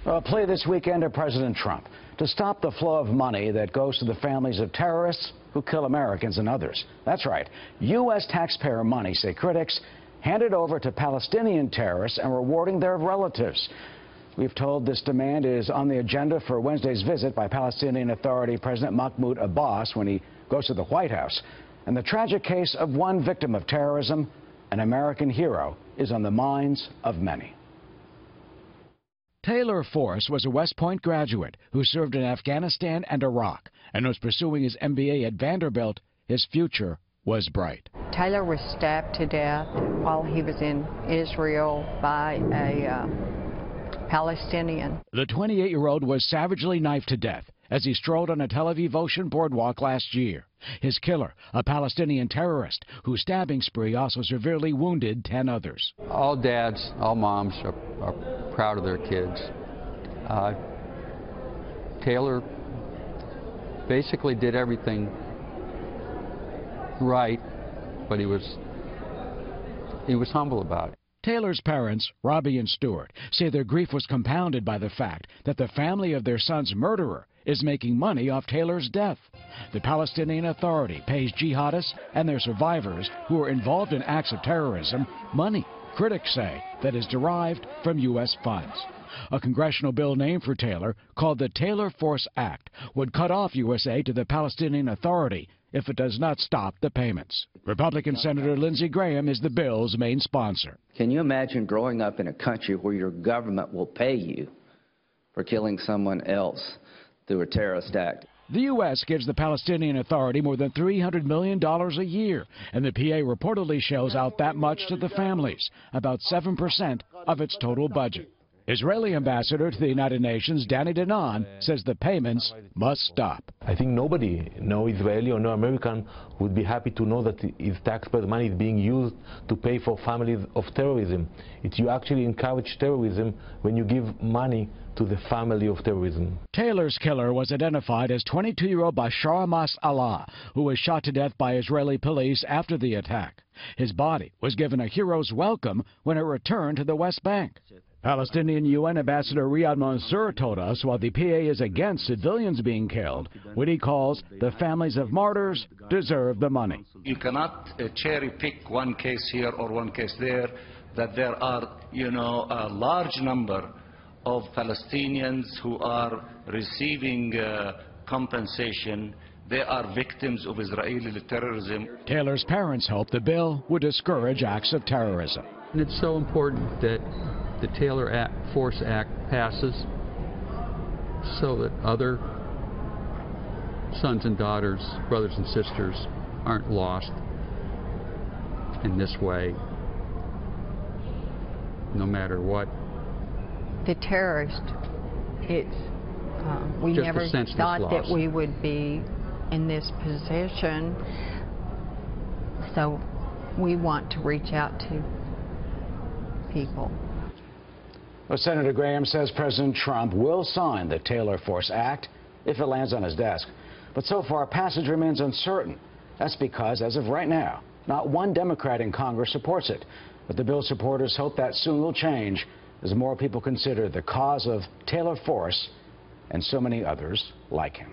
A plea this weekend to President Trump to stop the flow of money that goes to the families of terrorists who kill Americans and others. That's right, U.S. taxpayer money, say critics, handed over to Palestinian terrorists and rewarding their relatives. We've told this demand is on the agenda for Wednesday's visit by Palestinian Authority President Mahmoud Abbas when he goes to the White House. And the tragic case of one victim of terrorism, an American hero, is on the minds of many. Taylor Force was a West Point graduate who served in Afghanistan and Iraq and was pursuing his MBA at Vanderbilt. His future was bright. Taylor was stabbed to death while he was in Israel by a Palestinian. The 28-year-old was savagely knifed to death as he strolled on a Tel Aviv Ocean boardwalk last year. His killer, a Palestinian terrorist, whose stabbing spree also severely wounded 10 others. All dads, all moms are proud of their kids. Taylor basically did everything right, but he was humble about it. Taylor's parents, Robbie and Stuart, say their grief was compounded by the fact that the family of their son's murderer is making money off Taylor's death. The Palestinian Authority pays jihadists and their survivors who are involved in acts of terrorism money, critics say, that is derived from U.S. funds. A congressional bill named for Taylor, called the Taylor Force Act, would cut off U.S. aid to the Palestinian Authority if it does not stop the payments. Republican Senator Lindsey Graham is the bill's main sponsor. Can you imagine growing up in a country where your government will pay you for killing someone else through a terrorist act? The U.S. gives the Palestinian Authority more than $300 million a year, and the PA reportedly shells out that much to the families, about 7% of its total budget. Israeli ambassador to the United Nations, Danny Danon, says the payments must stop. I think nobody, no Israeli or no American, would be happy to know that his taxpayer money is being used to pay for families of terrorism. You actually encourage terrorism when you give money to the family of terrorism. Taylor's killer was identified as 22-year-old Bashar Mas'allah, who was shot to death by Israeli police after the attack. His body was given a hero's welcome when it returned to the West Bank. Palestinian UN Ambassador Riyad Mansour told us while the PA is against civilians being killed, what he calls the families of martyrs deserve the money. You cannot cherry pick one case here or one case there, that there are, a large number of Palestinians who are receiving compensation. They are victims of Israeli terrorism. Taylor's parents hope the bill would discourage acts of terrorism. And it's so important that the Taylor Force Act passes so that other sons and daughters, brothers and sisters aren't lost in this way, no matter what. The terrorist, we never thought that we would be in this position, so we want to reach out to people. Well, Senator Graham says President Trump will sign the Taylor Force Act if it lands on his desk. But so far, passage remains uncertain. That's because, as of right now, not one Democrat in Congress supports it. But the bill's supporters hope that soon will change as more people consider the cause of Taylor Force and so many others like him.